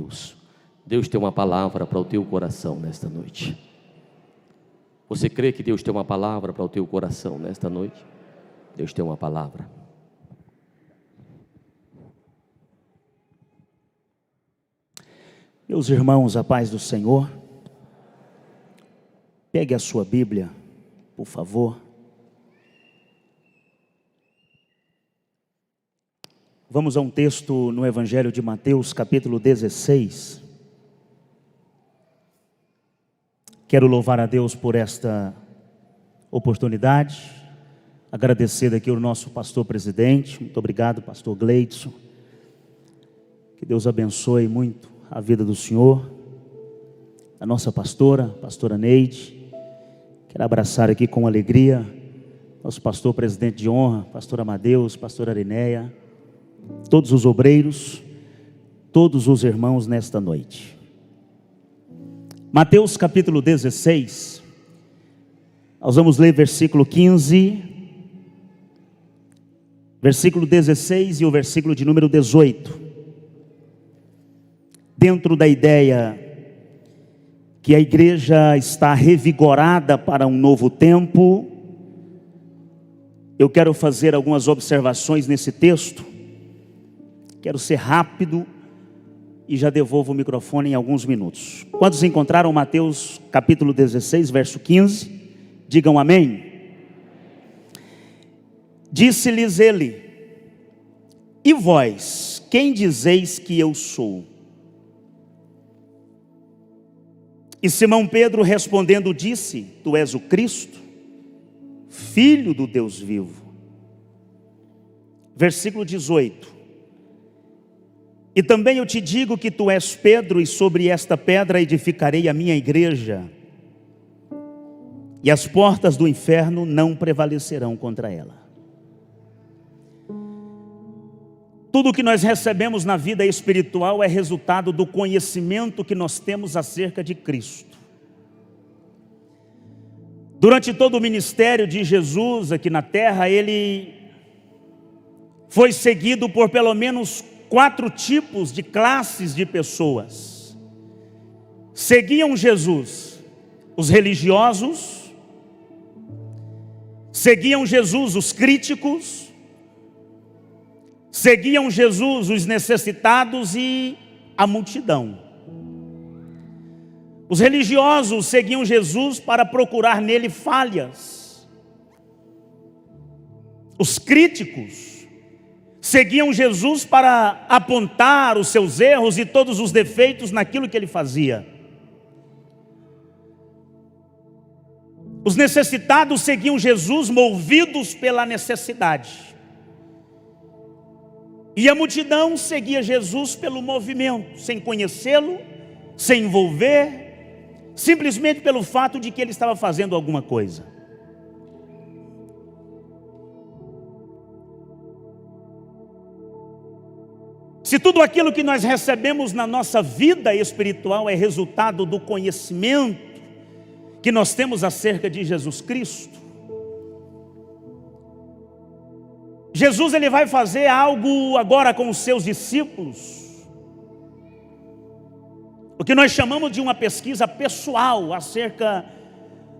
Deus. Deus tem uma palavra para o teu coração nesta noite. Você crê que Deus tem uma palavra para o teu coração nesta noite? Deus tem uma palavra. Meus irmãos, a paz do Senhor. Pegue a sua Bíblia, por favor. Vamos a um texto no Evangelho de Mateus, capítulo 16. Quero louvar a Deus por esta oportunidade, agradecer aqui ao nosso pastor presidente. Muito obrigado, pastor Gleidson. Que Deus abençoe muito a vida do senhor, a nossa pastora, pastora Neide. Quero abraçar aqui com alegria nosso pastor presidente de honra, pastor Amadeus, pastora Arineia, todos os obreiros, todos os irmãos nesta noite. Mateus capítulo 16, nós vamos ler versículo 15, versículo 16 e o versículo de número 18. Dentro da ideia que a igreja está revigorada para um novo tempo, eu quero fazer algumas observações nesse texto. Quero ser rápido e já devolvo o microfone em alguns minutos. Quantos encontraram Mateus capítulo 16, verso 15? Digam amém. Disse-lhes ele: e vós, quem dizeis que eu sou? E Simão Pedro respondendo disse: tu és o Cristo, Filho do Deus vivo. Versículo 18. E também eu te digo que tu és Pedro, e sobre esta pedra edificarei a minha igreja, e as portas do inferno não prevalecerão contra ela. Tudo que nós recebemos na vida espiritual é resultado do conhecimento que nós temos acerca de Cristo. Durante todo o ministério de Jesus aqui na terra, ele foi seguido por pelo menos 4 tipos de classes de pessoas. Seguiam Jesus os religiosos, seguiam Jesus os críticos, seguiam Jesus os necessitados e a multidão. Os religiosos seguiam Jesus para procurar nele falhas. Os críticos seguiam Jesus para apontar os seus erros e todos os defeitos naquilo que ele fazia. Os necessitados seguiam Jesus movidos pela necessidade. E a multidão seguia Jesus pelo movimento, sem conhecê-lo, sem envolver, simplesmente pelo fato de que ele estava fazendo alguma coisa. Se tudo aquilo que nós recebemos na nossa vida espiritual é resultado do conhecimento que nós temos acerca de Jesus Cristo, Jesus ele vai fazer algo agora com os seus discípulos, o que nós chamamos de uma pesquisa pessoal acerca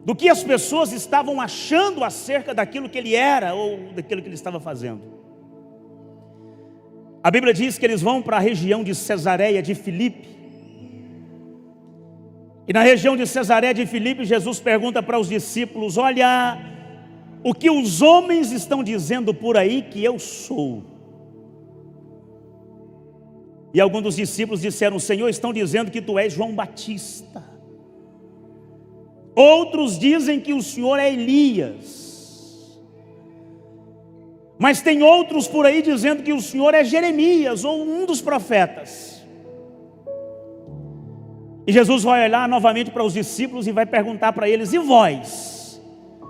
do que as pessoas estavam achando acerca daquilo que ele era ou daquilo que ele estava fazendo. A Bíblia diz que eles vão para a região de Cesareia de Filipe. E na região de Cesareia de Filipe, Jesus pergunta para os discípulos: olha, o que os homens estão dizendo por aí que eu sou? E alguns dos discípulos disseram: Senhor, estão dizendo que tu és João Batista. Outros dizem que o Senhor é Elias. Mas tem outros por aí dizendo que o Senhor é Jeremias ou um dos profetas. E Jesus vai olhar novamente para os discípulos e vai perguntar para eles: e vós?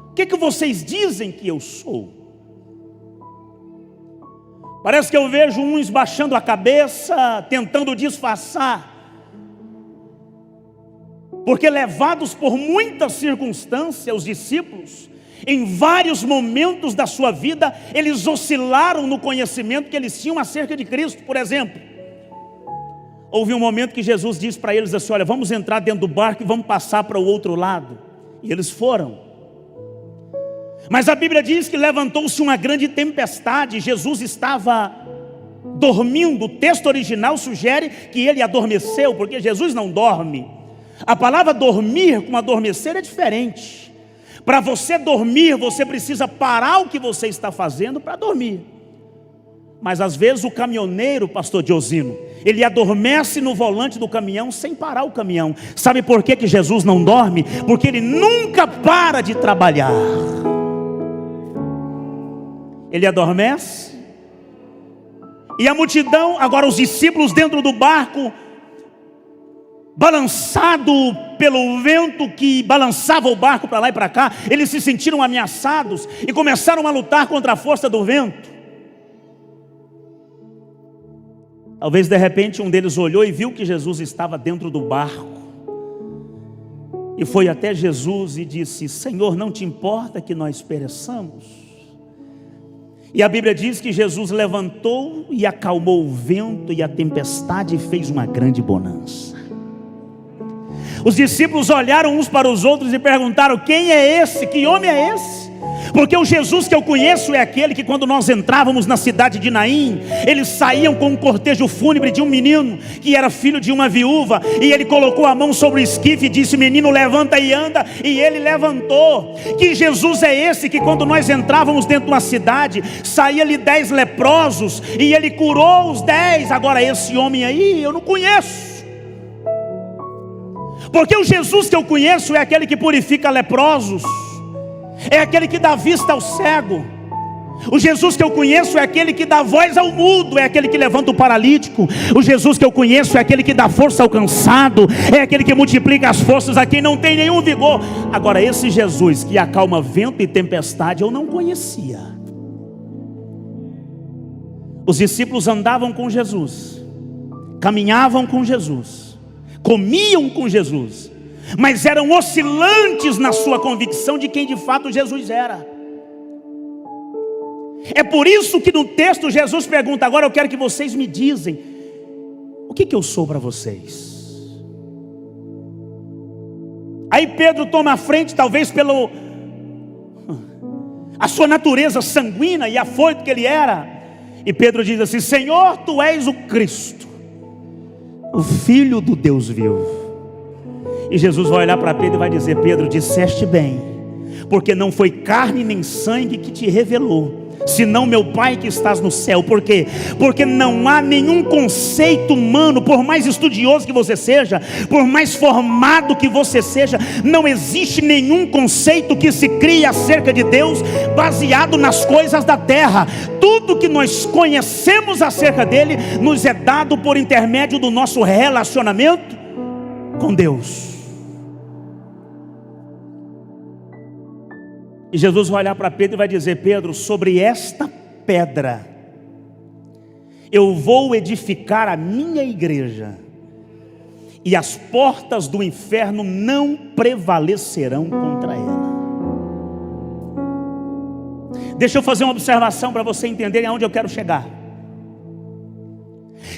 O que vocês dizem que eu sou? Parece que eu vejo uns baixando a cabeça, tentando disfarçar, porque levados por muitas circunstâncias, os discípulos, em vários momentos da sua vida, eles oscilaram no conhecimento que eles tinham acerca de Cristo. Por exemplo, houve um momento que Jesus disse para eles assim: olha, vamos entrar dentro do barco e vamos passar para o outro lado. E eles foram. Mas a Bíblia diz que levantou-se uma grande tempestade. Jesus estava dormindo. O texto original sugere que ele adormeceu, porque Jesus não dorme. A palavra dormir com adormecer é diferente. Para você dormir, você precisa parar o que você está fazendo para dormir. Mas às vezes o caminhoneiro, pastor Diosino, ele adormece no volante do caminhão sem parar o caminhão. Sabe por que Jesus não dorme? Porque ele nunca para de trabalhar. Ele adormece. E a multidão, agora os discípulos dentro do barco, balançado pelo vento que balançava o barco para lá e para cá, eles se sentiram ameaçados e começaram a lutar contra a força do vento. Talvez de repente um deles olhou e viu que Jesus estava dentro do barco, e foi até Jesus e disse: Senhor, não te importa que nós pereçamos? E a Bíblia diz que Jesus levantou e acalmou o vento e a tempestade e fez uma grande bonança. Os discípulos olharam uns para os outros e perguntaram: quem é esse? Que homem é esse? Porque o Jesus que eu conheço é aquele que, quando nós entrávamos na cidade de Naim, eles saíam com um cortejo fúnebre de um menino que era filho de uma viúva, e ele colocou a mão sobre o esquife e disse: menino, levanta e anda. E ele levantou. Que Jesus é esse que, quando nós entrávamos dentro de uma cidade, saía-lhe 10 leprosos e ele curou os 10? Agora esse homem aí eu não conheço. Porque o Jesus que eu conheço é aquele que purifica leprosos, é aquele que dá vista ao cego. O Jesus que eu conheço é aquele que dá voz ao mudo, é aquele que levanta o paralítico. O Jesus que eu conheço é aquele que dá força ao cansado, é aquele que multiplica as forças a quem não tem nenhum vigor. Agora esse Jesus que acalma vento e tempestade eu não conhecia. Os discípulos andavam com Jesus, caminhavam com Jesus, comiam com Jesus, mas eram oscilantes na sua convicção de quem de fato Jesus era. É por isso que no texto Jesus pergunta: agora eu quero que vocês me dizem, o que eu sou para vocês? Aí Pedro toma a frente, talvez pela a sua natureza sanguínea e afoito que ele era, e Pedro diz assim: Senhor, tu és o Cristo, o Filho do Deus vivo. E Jesus vai olhar para Pedro e vai dizer: Pedro, disseste bem, porque não foi carne nem sangue que te revelou, senão meu Pai que estás no céu. Por quê? Porque não há nenhum conceito humano, por mais estudioso que você seja, por mais formado que você seja, não existe nenhum conceito que se crie acerca de Deus baseado nas coisas da terra. Tudo que nós conhecemos acerca dele nos é dado por intermédio do nosso relacionamento com Deus. E Jesus vai olhar para Pedro e vai dizer: Pedro, sobre esta pedra eu vou edificar a minha igreja, e as portas do inferno não prevalecerão contra ela. Deixa eu fazer uma observação para você entender aonde eu quero chegar.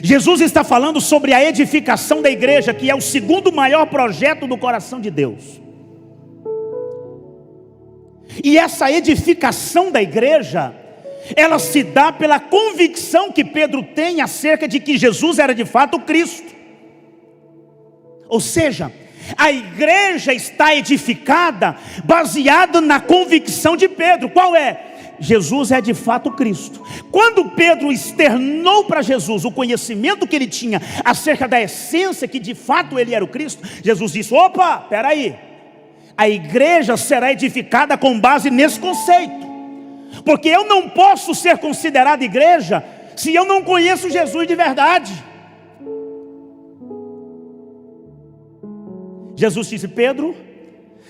Jesus está falando sobre a edificação da igreja, que é o segundo maior projeto do coração de Deus. E essa edificação da igreja, ela se dá pela convicção que Pedro tem acerca de que Jesus era de fato o Cristo. Ou seja, a igreja está edificada baseada na convicção de Pedro. Qual é? Jesus é de fato Cristo. Quando Pedro externou para Jesus o conhecimento que ele tinha acerca da essência, que de fato ele era o Cristo, Jesus disse: opa, espera aí, a igreja será edificada com base nesse conceito, porque eu não posso ser considerado igreja se eu não conheço Jesus de verdade. Jesus disse: Pedro,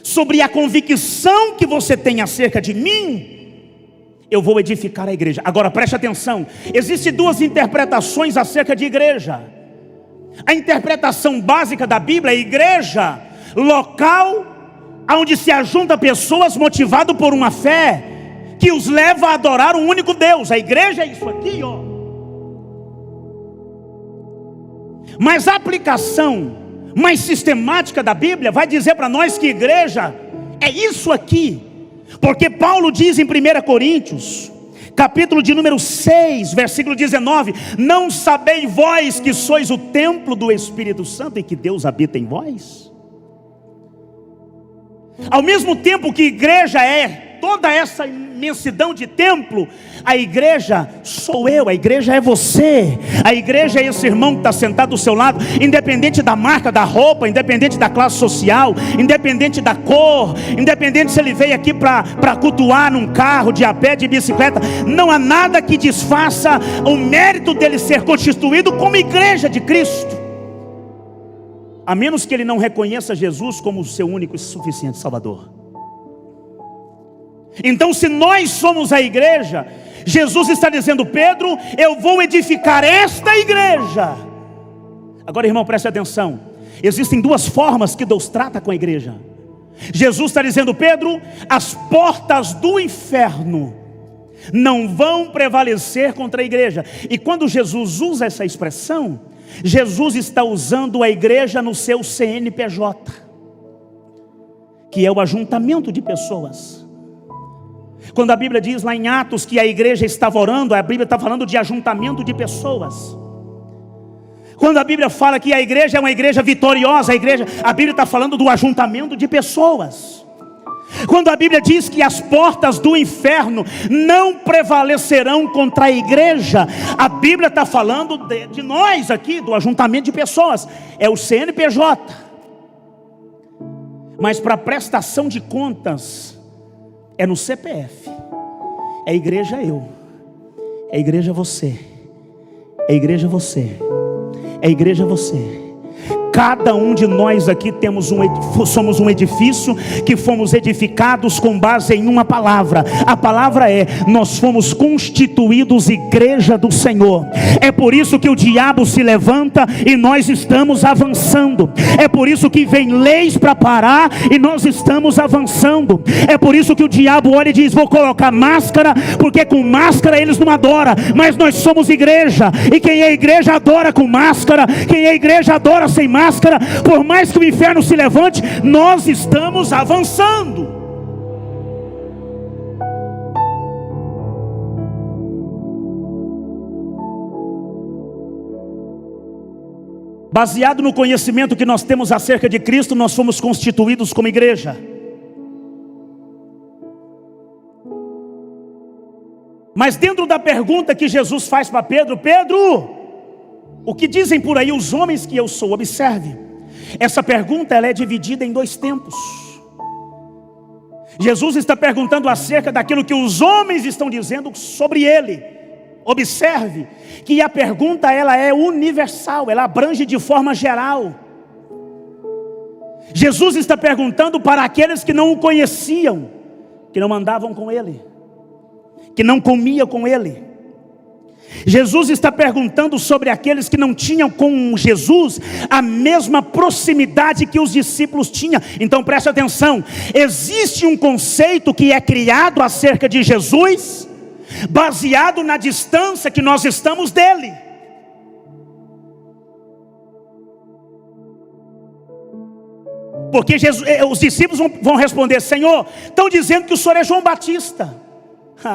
sobre a convicção que você tem acerca de mim, eu vou edificar a igreja. Agora preste atenção, existem duas interpretações acerca de igreja. A interpretação básica da Bíblia é igreja, local onde se ajunta pessoas motivadas por uma fé que os leva a adorar um único Deus. A igreja é isso aqui, ó. Mas a aplicação mais sistemática da Bíblia vai dizer para nós que igreja é isso aqui. Porque Paulo diz em 1 Coríntios, capítulo de número 6, versículo 19: não sabeis vós que sois o templo do Espírito Santo e que Deus habita em vós? Ao mesmo tempo que igreja é toda essa imensidão de templo, a igreja sou eu, a igreja é você, a igreja é esse irmão que está sentado do seu lado, independente da marca da roupa, independente da classe social, independente da cor, independente se ele veio aqui para cultuar num carro, de a pé, de bicicleta. Não há nada que desfaça o mérito dele ser constituído como igreja de Cristo, a menos que ele não reconheça Jesus como o seu único e suficiente Salvador. Então, se nós somos a igreja, Jesus está dizendo: Pedro, eu vou edificar esta igreja. Agora, irmão, preste atenção. Existem duas formas que Deus trata com a igreja. Jesus está dizendo: Pedro, as portas do inferno não vão prevalecer contra a igreja. E quando Jesus usa essa expressão, Jesus está usando a igreja no seu CNPJ, que é o ajuntamento de pessoas. Quando a Bíblia diz lá em Atos que a igreja estava orando, a Bíblia está falando de ajuntamento de pessoas. Quando a Bíblia fala que a igreja é uma igreja vitoriosa, a Bíblia está falando do ajuntamento de pessoas. Quando a Bíblia diz que as portas do inferno não prevalecerão contra a igreja, a Bíblia está falando de nós aqui, do ajuntamento de pessoas. É o CNPJ. Mas para prestação de contas é no CPF. É igreja eu, é igreja você, é igreja você, é igreja você. Cada um de nós aqui somos um edifício que fomos edificados com base em uma palavra. A palavra é: nós fomos constituídos igreja do Senhor. É por isso que o diabo se levanta e nós estamos avançando. É por isso que vem leis para parar e nós estamos avançando. É por isso que o diabo olha e diz: vou colocar máscara, porque com máscara eles não adoram. Mas nós somos igreja, e quem é igreja adora com máscara, quem é igreja adora sem máscara. Por mais que o inferno se levante, nós estamos avançando. Baseado no conhecimento que nós temos acerca de Cristo, nós fomos constituídos como igreja. Mas dentro da pergunta que Jesus faz para Pedro: Pedro, o que dizem por aí os homens que eu sou? Observe, essa pergunta ela é dividida em dois tempos. Jesus está perguntando acerca daquilo que os homens estão dizendo sobre ele. Observe que a pergunta ela é universal, ela abrange de forma geral. Jesus está perguntando para aqueles que não o conheciam, que não andavam com ele, que não comiam com ele. Jesus está perguntando sobre aqueles que não tinham com Jesus a mesma proximidade que os discípulos tinham. Então preste atenção, existe um conceito que é criado acerca de Jesus, baseado na distância que nós estamos dele. Porque os discípulos vão responder: Senhor, estão dizendo que o Senhor é João Batista.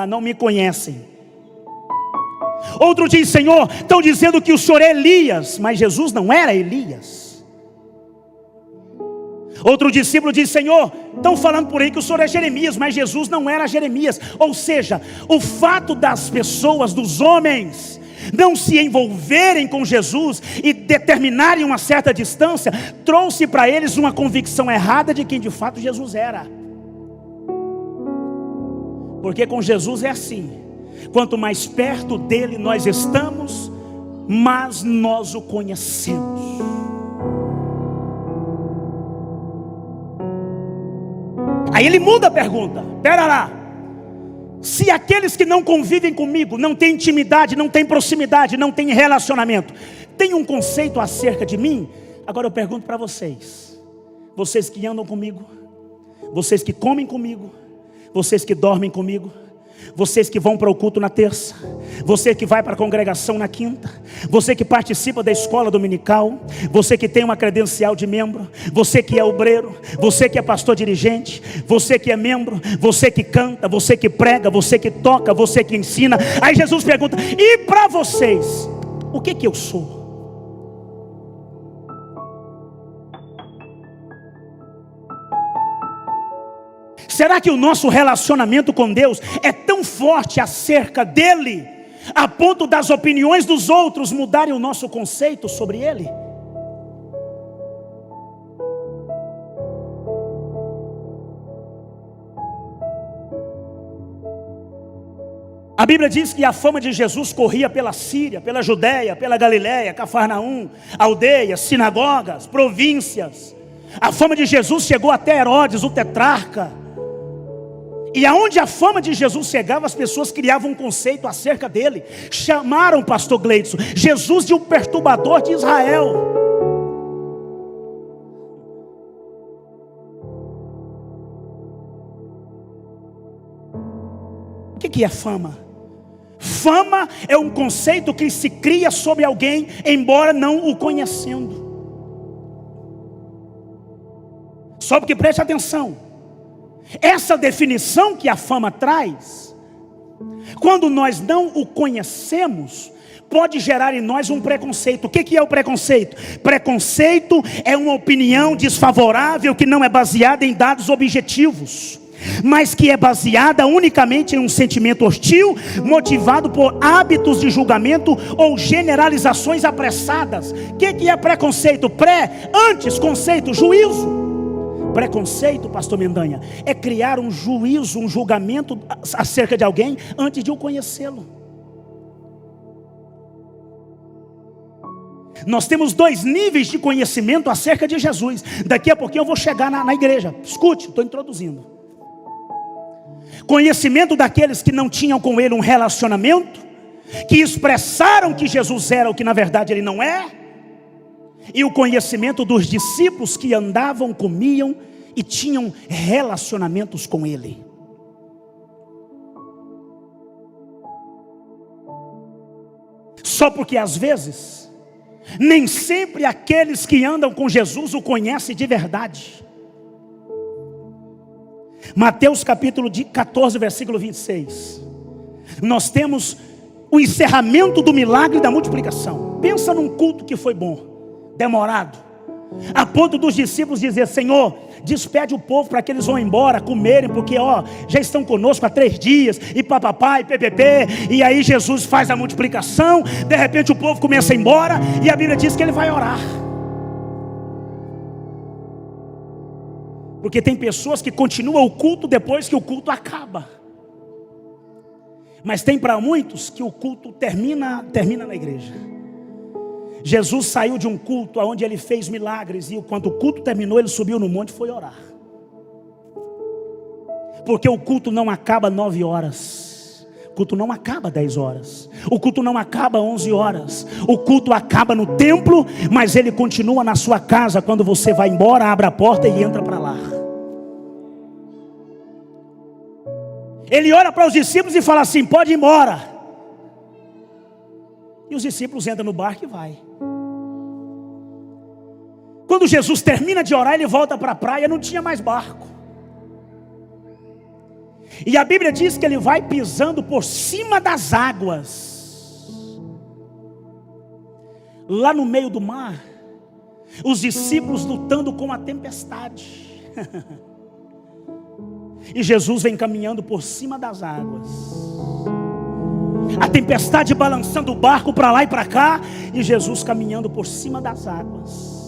Não me conhecem. Outro diz: Senhor, estão dizendo que o Senhor é Elias. Mas Jesus não era Elias. Outro discípulo diz: Senhor, estão falando por aí que o Senhor é Jeremias. Mas Jesus não era Jeremias. Ou seja, o fato das pessoas, dos homens, não se envolverem com Jesus e determinarem uma certa distância, trouxe para eles uma convicção errada de quem de fato Jesus era. Porque com Jesus é assim: quanto mais perto dele nós estamos, mais nós o conhecemos. Aí ele muda a pergunta: pera lá, se aqueles que não convivem comigo, não têm intimidade, não têm proximidade, não têm relacionamento, têm um conceito acerca de mim, agora eu pergunto para vocês que andam comigo, vocês que comem comigo, vocês que dormem comigo, Vocês que vão para o culto na terça, você que vai para a congregação na quinta, você que participa da escola dominical, você que tem uma credencial de membro, você que é obreiro, você que é pastor dirigente, você que é membro, você que canta, você que prega, você que toca, você que ensina. Aí Jesus pergunta: e para vocês, o que eu sou? Será que o nosso relacionamento com Deus é tão forte acerca dele, a ponto das opiniões dos outros mudarem o nosso conceito sobre ele? A Bíblia diz que a fama de Jesus corria pela Síria, pela Judéia, pela Galiléia, Cafarnaum, aldeias, sinagogas, províncias. A fama de Jesus chegou até Herodes, o tetrarca. E aonde a fama de Jesus chegava, as pessoas criavam um conceito acerca dele. Chamaram, pastor Gleidson, Jesus de um perturbador de Israel. O que é fama? Fama é um conceito que se cria sobre alguém, embora não o conhecendo. Só porque preste atenção. Essa definição que a fama traz, quando nós não o conhecemos, pode gerar em nós um preconceito. O que é o preconceito? Preconceito é uma opinião desfavorável que não é baseada em dados objetivos, mas que é baseada unicamente em um sentimento hostil, motivado por hábitos de julgamento ou generalizações apressadas. O que é preconceito? Antes, conceito, juízo. Preconceito, pastor Mendanha, é criar um juízo, um julgamento acerca de alguém antes de o conhecê-lo. Nós temos 2 níveis de conhecimento acerca de Jesus. Daqui a pouquinho eu vou chegar na igreja. Escute, estou introduzindo. Conhecimento daqueles que não tinham com ele um relacionamento, que expressaram que Jesus era o que na verdade ele não é. E o conhecimento dos discípulos que andavam, comiam e tinham relacionamentos com ele. Só porque às vezes, nem sempre aqueles que andam com Jesus o conhecem de verdade. Mateus capítulo 14, versículo 26. Nós temos o encerramento do milagre da multiplicação. Pensa num culto que foi bom, demorado, a ponto dos discípulos dizer: Senhor, despede o povo para que eles vão embora, comerem, porque já estão conosco há 3 dias, e papapá, e ppp. E aí Jesus faz a multiplicação, de repente o povo começa a ir embora, e a Bíblia diz que ele vai orar. Porque tem pessoas que continuam o culto depois que o culto acaba, mas tem para muitos que o culto termina na igreja. Jesus saiu de um culto onde ele fez milagres, e quando o culto terminou, ele subiu no monte e foi orar. Porque o culto não acaba 9 horas, o culto não acaba 10 horas, o culto não acaba 11 horas, o culto acaba no templo, mas ele continua na sua casa. Quando você vai embora, abre a porta e entra para lá. Ele olha para os discípulos e fala assim: pode ir embora. E os discípulos entram no barco e vai. Quando Jesus termina de orar, ele volta para a praia, não tinha mais barco. E a Bíblia diz que ele vai pisando por cima das águas. Lá no meio do mar, os discípulos lutando com a tempestade. E Jesus vem caminhando por cima das águas. A tempestade balançando o barco para lá e para cá, e Jesus caminhando por cima das águas.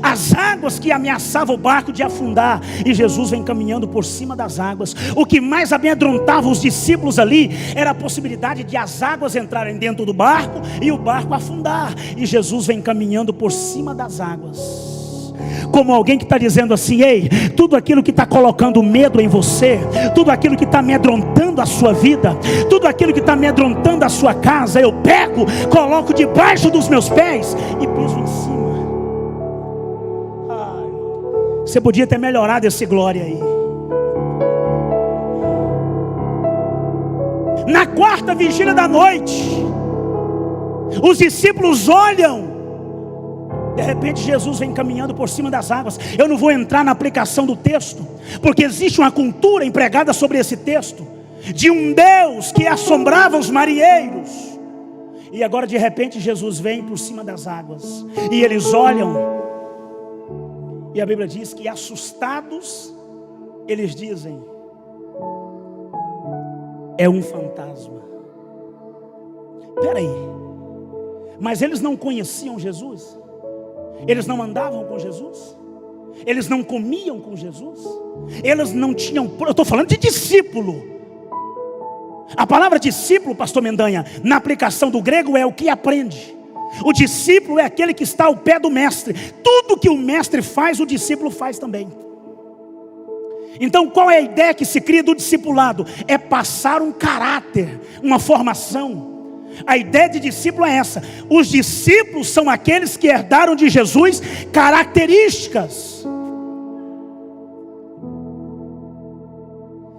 As águas que ameaçavam o barco de afundar, e Jesus vem caminhando por cima das águas. O que mais amedrontava os discípulos ali era a possibilidade de as águas entrarem dentro do barco e o barco afundar. E Jesus vem caminhando por cima das águas, como alguém que está dizendo assim: ei, tudo aquilo que está colocando medo em você, tudo aquilo que está amedrontando a sua vida, tudo aquilo que está amedrontando a sua casa, eu pego, coloco debaixo dos meus pés e piso em cima. Você podia ter melhorado esse glória aí. Na quarta vigília da noite, os discípulos olham. De repente Jesus vem caminhando por cima das águas. Eu não vou entrar na aplicação do texto, porque existe uma cultura empregada sobre esse texto, de um Deus que assombrava os marinheiros. E agora de repente Jesus vem por cima das águas, e eles olham, e a Bíblia diz que assustados, eles dizem: é um fantasma. Peraí, mas eles não conheciam Jesus? Eles não andavam com Jesus? Eles não comiam com Jesus? Eles não tinham... Eu estou falando de discípulo. A palavra discípulo, pastor Mendanha, na aplicação do grego é o que aprende. O discípulo é aquele que está ao pé do mestre. Tudo que o mestre faz, o discípulo faz também. Então qual é a ideia que se cria do discipulado? É passar um caráter, uma formação. A ideia de discípulo é essa. Os discípulos são aqueles que herdaram de Jesus características.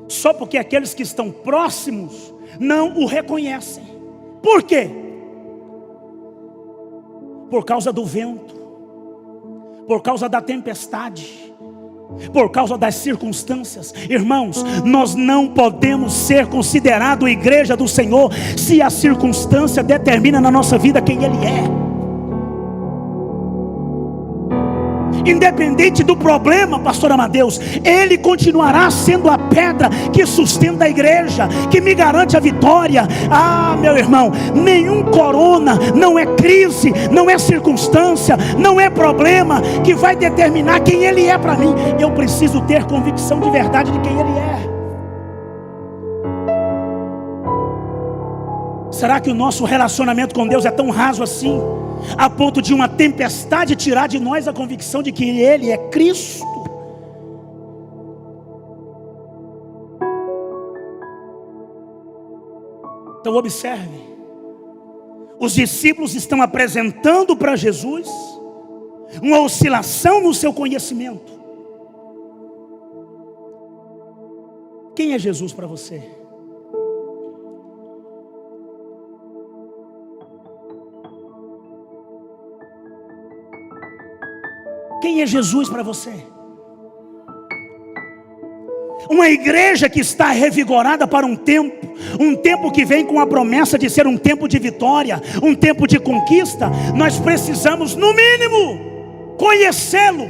Só porque aqueles que estão próximos não o reconhecem. Por quê? Por causa do vento, por causa da tempestade, por causa das circunstâncias. Irmãos, nós não podemos ser considerados igreja do Senhor se a circunstância determina na nossa vida quem Ele é. Independente do problema, pastor Amadeus, Ele continuará sendo a pedra que sustenta a igreja, que me garante a vitória. Ah, meu irmão, nenhum corona, não é crise, não é circunstância, não é problema que vai determinar quem Ele é para mim. Eu preciso ter convicção de verdade de quem Ele é. Será que o nosso relacionamento com Deus é tão raso assim, a ponto de uma tempestade tirar de nós a convicção de que Ele é Cristo? Então observe, os discípulos estão apresentando para Jesus uma oscilação no seu conhecimento. Quem é Jesus para você? Quem é Jesus para você? Uma igreja que está revigorada para um tempo que vem com a promessa de ser um tempo de vitória, um tempo de conquista. Nós precisamos, no mínimo, conhecê-lo.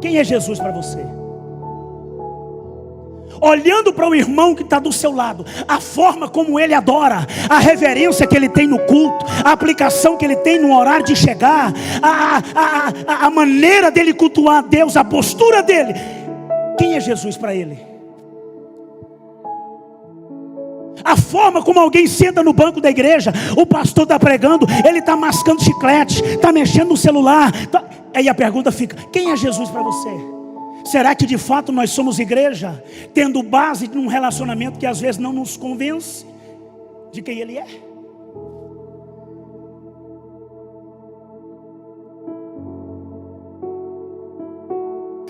Quem é Jesus para você? Olhando para o irmão que está do seu lado, a forma como ele adora, a reverência que ele tem no culto, a aplicação que ele tem no horário de chegar, a maneira dele cultuar a Deus, a postura dele. Quem é Jesus para ele? A forma como alguém senta no banco da igreja, o pastor está pregando, ele está mascando chiclete, está mexendo no celular. Aí a pergunta fica: quem é Jesus para você? Será que de fato nós somos igreja, tendo base num relacionamento que às vezes não nos convence de quem Ele é?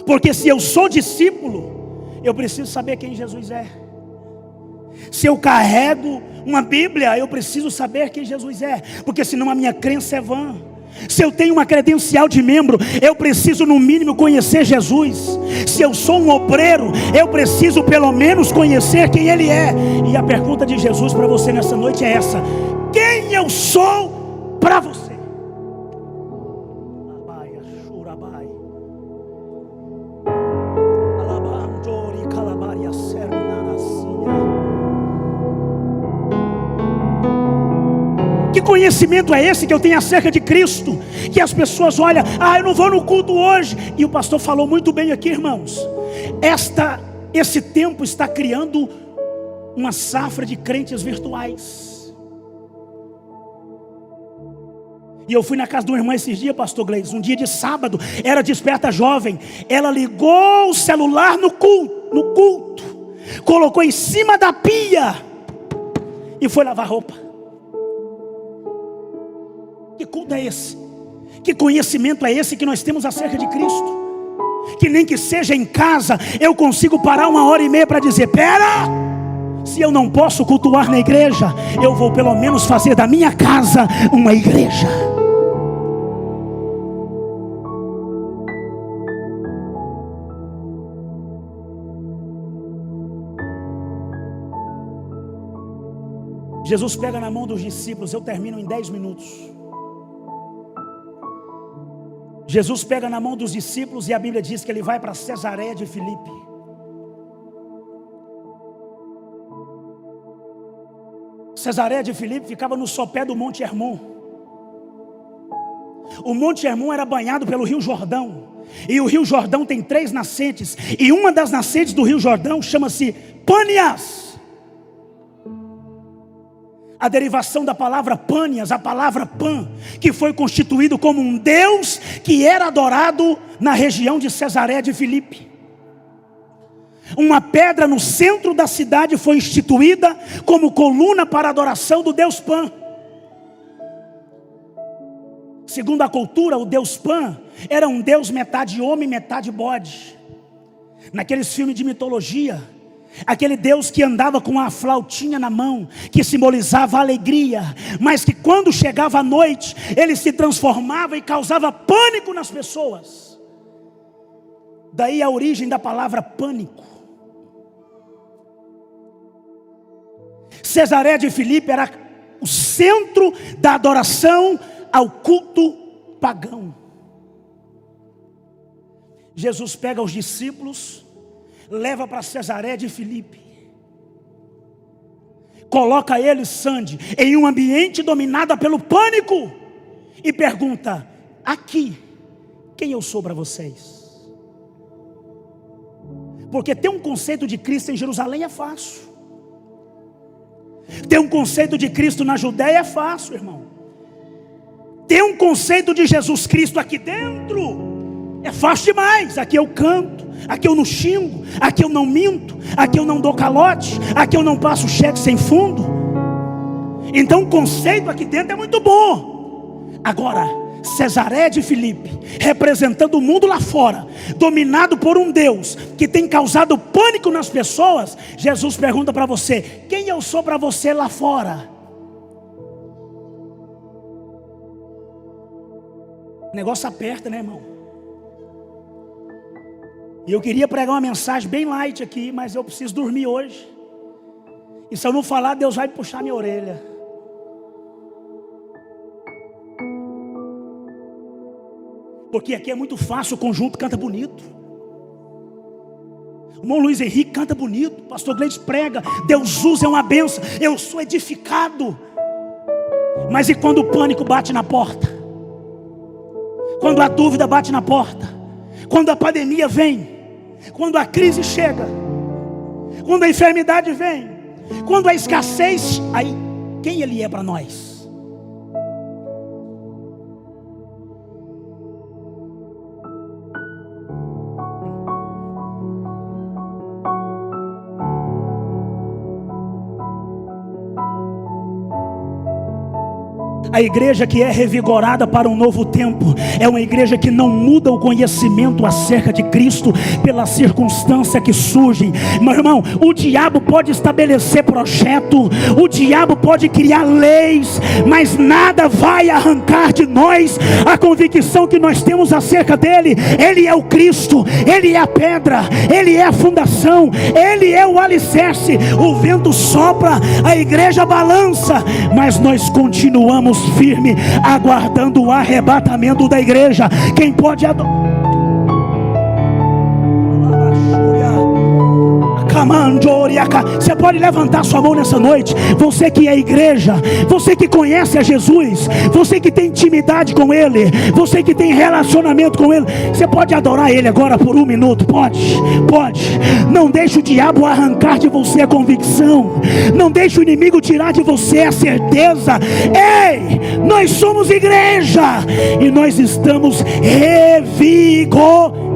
Porque se eu sou discípulo, eu preciso saber quem Jesus é. Se eu carrego uma Bíblia, eu preciso saber quem Jesus é, porque senão a minha crença é vã. Se eu tenho uma credencial de membro, eu preciso no mínimo conhecer Jesus. Se eu sou um obreiro, eu preciso pelo menos conhecer quem Ele é. E a pergunta de Jesus para você nessa noite é essa: quem eu sou para você? Que conhecimento é esse que eu tenho acerca de Cristo? Que as pessoas olham: eu não vou no culto hoje. E o pastor falou muito bem aqui, irmãos. Esse tempo está criando uma safra de crentes virtuais. E eu fui na casa de uma irmã esses dias, pastor Gleides, um dia de sábado, era Desperta Jovem. Ela ligou o celular no culto, colocou em cima da pia e foi lavar roupa. Que culto é esse? Que conhecimento é esse que nós temos acerca de Cristo? Que nem que seja em casa eu consigo parar 1h30 para dizer: pera, Se eu não posso cultuar na igreja, eu vou pelo menos fazer da minha casa uma igreja. Jesus pega na mão dos discípulos, eu termino em 10 minutos. Jesus pega na mão dos discípulos e a Bíblia diz que ele vai para Cesareia de Filipe. Cesareia de Filipe ficava no sopé do Monte Hermon. O Monte Hermon era banhado pelo Rio Jordão. E o Rio Jordão tem 3 nascentes. E uma das nascentes do Rio Jordão chama-se Pânias. A derivação da palavra Pânias, a palavra Pan, que foi constituído como um Deus que era adorado na região de Cesareia de Filipe. Uma pedra no centro da cidade foi instituída como coluna para a adoração do Deus Pan. Segundo a cultura, o Deus Pan era um Deus metade homem, metade bode. Naqueles filmes de mitologia, aquele Deus que andava com a flautinha na mão, que simbolizava a alegria, mas que quando chegava a noite, ele se transformava e causava pânico nas pessoas. Daí a origem da palavra pânico. Cesareia de Filipe era o centro da adoração ao culto pagão. Jesus pega os discípulos, leva para Cesareia de Filipe, coloca eles, Sandy, em um ambiente dominado pelo pânico e pergunta: aqui, quem eu sou para vocês? Porque ter um conceito de Cristo em Jerusalém é fácil. Ter um conceito de Cristo na Judéia é fácil, irmão. Ter um conceito de Jesus Cristo aqui dentro é fácil demais. Aqui eu canto, aqui eu não xingo, aqui eu não minto, aqui eu não dou calote, aqui eu não passo cheque sem fundo. Então o conceito aqui dentro é muito bom. Agora, Cesareia de Filipe, representando o mundo lá fora, dominado por um Deus que tem causado pânico nas pessoas. Jesus pergunta para você: quem eu sou para você lá fora? O negócio aperta, né, irmão? E eu queria pregar uma mensagem bem light aqui, mas eu preciso dormir hoje. E se eu não falar, Deus vai puxar minha orelha. Porque aqui é muito fácil, o conjunto canta bonito. O irmão Luiz Henrique canta bonito. O pastor Gleides prega, Deus usa, é uma bênção. Eu sou edificado. Mas e quando o pânico bate na porta? Quando a dúvida bate na porta? Quando a pandemia vem? Quando a crise chega? Quando a enfermidade vem? Quando a escassez? Aí, quem ele é para nós? A igreja que é revigorada para um novo tempo é uma igreja que não muda o conhecimento acerca de Cristo pela circunstância que surgem. Meu irmão, o diabo pode estabelecer projeto, o diabo pode criar leis, mas nada vai arrancar de nós a convicção que nós temos acerca dele. Ele é o Cristo, ele é a pedra, ele é a fundação, ele é o alicerce. O vento sopra, a igreja balança, mas nós continuamos firme, aguardando o arrebatamento da igreja. Quem pode adorar? Você pode levantar sua mão nessa noite. Você que é igreja, você que conhece a Jesus, você que tem intimidade com Ele, você que tem relacionamento com Ele, você pode adorar Ele agora por 1 minuto. Pode. Não deixe o diabo arrancar de você a convicção. Não deixe o inimigo tirar de você a certeza. Ei, nós somos igreja e nós estamos revigorando.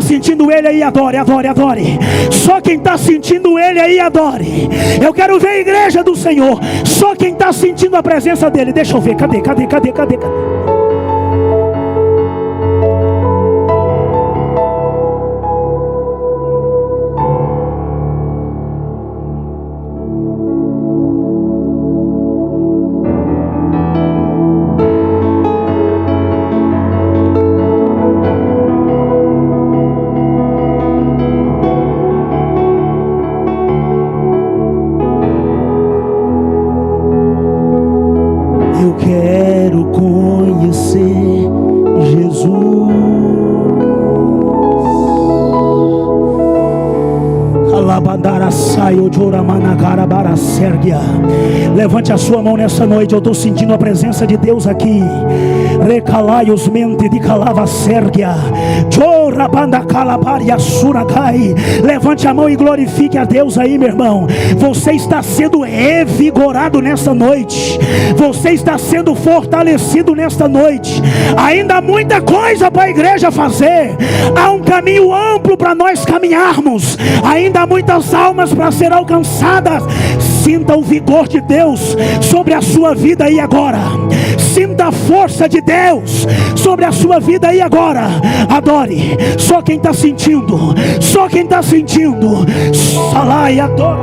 está sentindo Ele aí, adore, adore, adore. Só quem está sentindo Ele aí, adore. Eu quero ver a igreja do Senhor. Só quem está sentindo a presença dEle. Deixa eu ver, cadê? Eu quero conhecer Jesus. Levante a sua mão nessa noite. Eu estou sentindo a presença de Deus aqui. Recalaios mente de calava sérgia. Levante a mão e glorifique a Deus aí, meu irmão. Você está sendo revigorado nessa noite. Você está sendo fortalecido nesta noite. Ainda há muita coisa para a igreja fazer. Há um caminho amplo para nós caminharmos. Ainda há muitas almas para ser alcançadas. Sinta o vigor de Deus sobre a sua vida aí agora. Sinta a força de Deus sobre a sua vida aí agora. Adore. Só quem está sentindo. Só quem está sentindo. Salai, adora.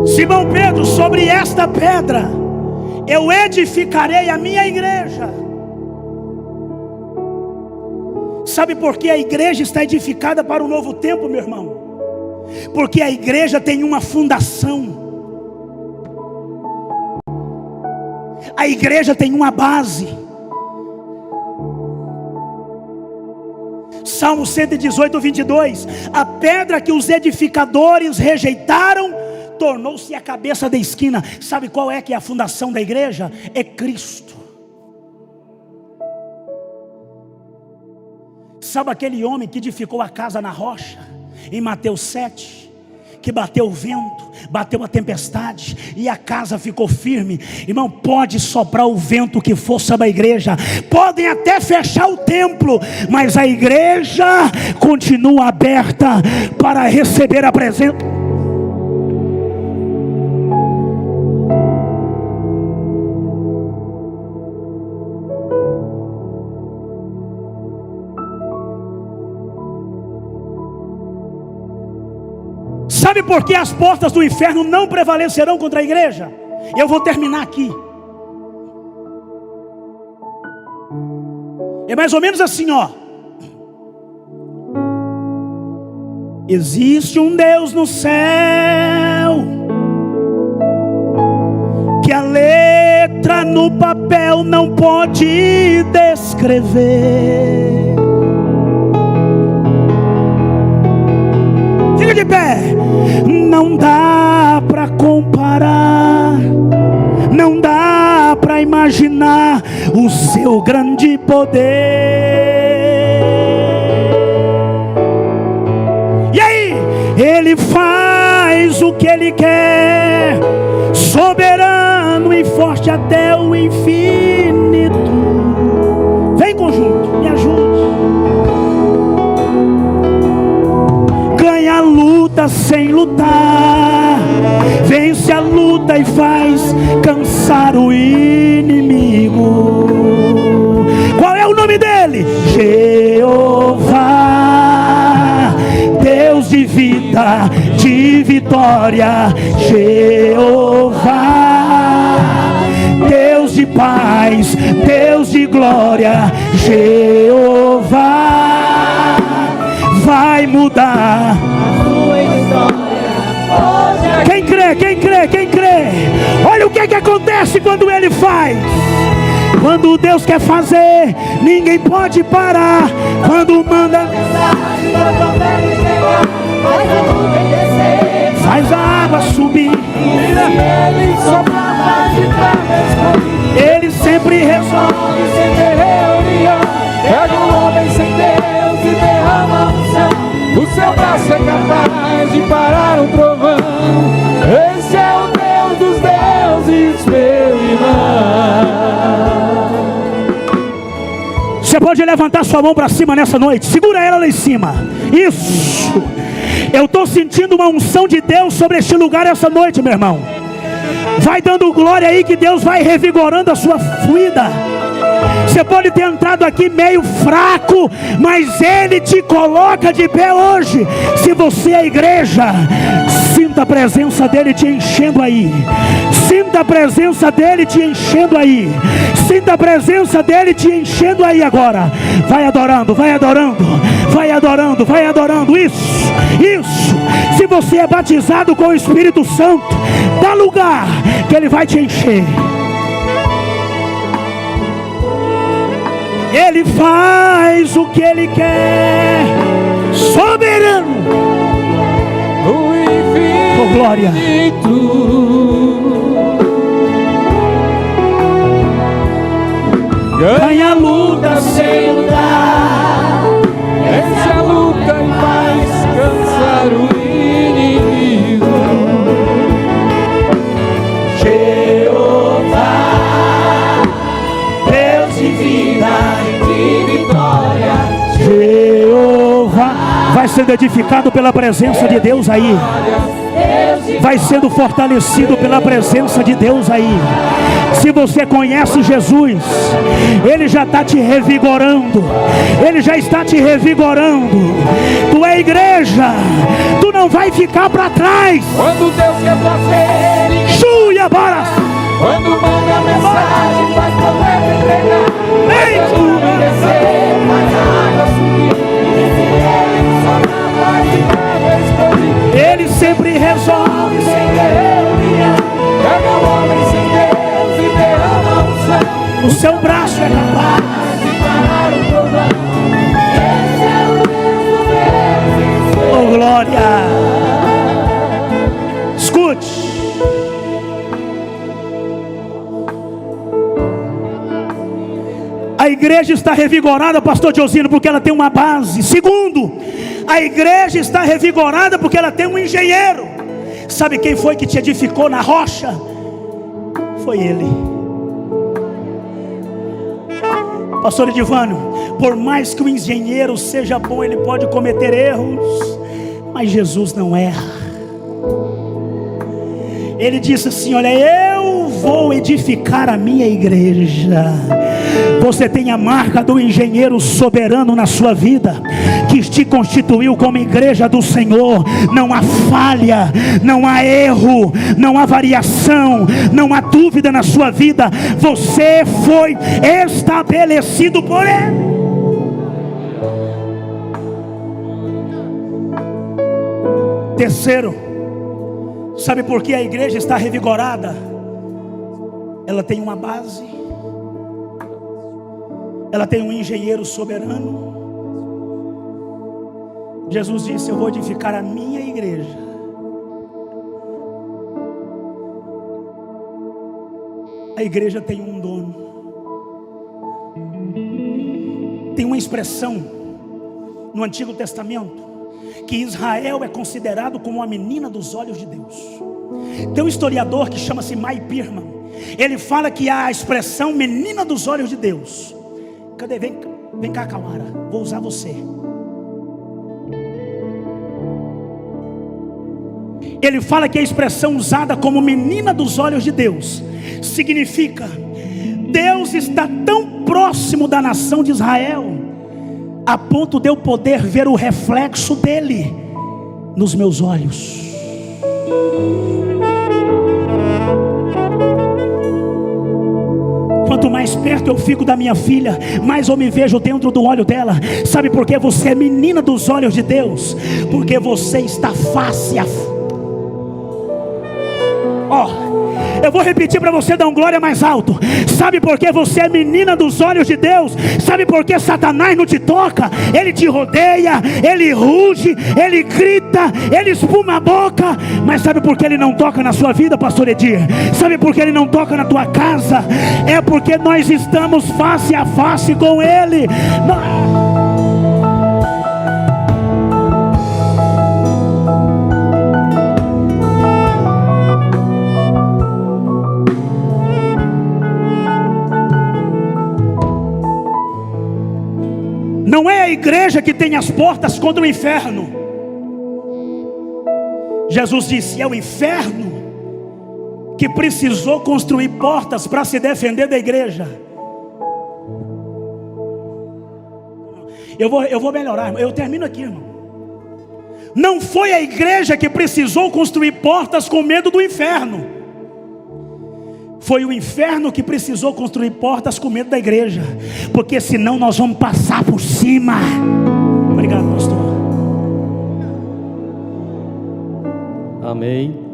Simão Pedro, sobre esta pedra eu edificarei a minha igreja. Sabe por que a igreja está edificada para o novo tempo, meu irmão? Porque a igreja tem uma fundação. A igreja tem uma base. Salmo 118, 22. A pedra que os edificadores rejeitaram tornou-se a cabeça da esquina. Sabe qual é que é a fundação da igreja? É Cristo. Sabe aquele homem que edificou a casa na rocha? Em Mateus 7, que bateu o vento, bateu a tempestade e a casa ficou firme. Irmão, pode soprar o vento que for sobre a igreja, podem até fechar o templo, mas a igreja continua aberta para receber a presença. Sabe por que as portas do inferno não prevalecerão contra a igreja? Eu vou terminar aqui. É mais ou menos assim, ó. Existe um Deus no céu que a letra no papel não pode descrever. Fica de pé. Não dá para comparar, não dá para imaginar o seu grande poder. E aí, Ele faz o que Ele quer, soberano e forte até o infinito. Vem, conjunto, me ajude. Ganha a luta sem lutar, vence a luta e faz cansar o inimigo. Qual é o nome dele? Jeová, Deus de vida, de vitória. Jeová, Deus de paz, Deus de glória. Jeová vai mudar a sua história. Quem crê, quem crê, quem crê? Olha o que acontece quando Ele faz. Quando Deus quer fazer, ninguém pode parar. Quando manda faz a água subir. Ele sopra a paz e traz. Ele sempre resolve Sem ter reunião, pega um homem sem Deus e derrama unção. O seu braço é capaz de parar um trovão. Esse é o Deus dos deuses, meu irmão. Você pode levantar sua mão para cima nessa noite. Segura ela lá em cima. Isso. Eu estou sentindo uma unção de Deus sobre este lugar essa noite, meu irmão. Vai dando glória aí que Deus vai revigorando a sua vida. Você pode ter entrado aqui meio fraco, mas Ele te coloca de pé hoje. Se você é a igreja, sinta a presença dEle te enchendo aí. Sinta a presença dEle te enchendo aí. Sinta a presença dEle te enchendo aí agora. Vai adorando, vai adorando, vai adorando, vai adorando. Isso, isso. Se você é batizado com o Espírito Santo, dá lugar que Ele vai te encher. Ele faz o que Ele quer, soberano. O infinito, Oh, glória. Ganha a luta sem lutar. Essa é a luta e faz cansar o inimigo. Jeová, Deus de vida e de vitória. Jeová vai sendo edificado pela presença de Deus aí. Vai sendo fortalecido pela presença de Deus aí. Se você conhece Jesus, Ele já está te revigorando. Ele já está te revigorando. Tu é igreja, tu não vai ficar para trás. Quando Deus quer fazer, Chuia, bora. quando manda a mensagem, faz profeta entregar. Vem, Faz a nuvem descer, faz a água subir. E se Ele sopra a paz e vai explodir. Ele sempre resolve. Sem ter reunião, pega o homem sem Deus e derrama unção. O seu braço é capaz. De parar o trovão. Esse é o Deus dos deuses. Oh, glória. Escute. A igreja está revigorada, pastor Josino, porque ela tem uma base. Segundo, a igreja está revigorada porque ela tem um engenheiro. Sabe quem foi que te edificou na rocha? Foi ele. Pastor Edivânio, por mais que o engenheiro seja bom, ele pode cometer erros, mas Jesus não erra. Ele disse assim: olha, eu vou edificar a minha igreja. Você tem a marca do engenheiro soberano na sua vida, que te constituiu como igreja do Senhor. Não há falha, não há erro, não há variação, não há dúvida na sua vida. Você foi estabelecido por Ele. Terceiro, sabe por que a igreja está revigorada? Ela tem uma base, ela tem um engenheiro soberano. Jesus disse: eu vou edificar a minha igreja. A igreja tem um dono. Tem uma expressão no Antigo Testamento que Israel é considerado como a menina dos olhos de Deus. Tem um historiador que chama-se Mai Pirman. Ele fala que a expressão menina dos olhos de Deus. Cadê? Vem cá, Kawara, vou usar você. Ele fala que a expressão usada como menina dos olhos de Deus significa: Deus está tão próximo da nação de Israel, a ponto de eu poder ver o reflexo dele nos meus olhos. Quanto mais perto eu fico da minha filha, mais eu me vejo dentro do olho dela. Sabe por que você é menina dos olhos de Deus? Porque você está face a face. Eu vou repetir para você dar um glória mais alto. Sabe por que você é menina dos olhos de Deus? Sabe por que Satanás não te toca? Ele te rodeia, ele ruge, ele grita, ele espuma a boca. Mas sabe por que ele não toca na sua vida, pastor Edir? Sabe por que ele não toca na tua casa? É porque nós estamos face a face com ele. Não é a igreja que tem as portas contra o inferno. Jesus disse: é o inferno que precisou construir portas para se defender da igreja. Eu vou melhorar, irmão. Eu termino aqui, irmão. Não foi a igreja que precisou construir portas com medo do inferno. Foi o inferno que precisou construir portas com medo da igreja. Porque senão nós vamos passar por cima. Obrigado, pastor. Amém.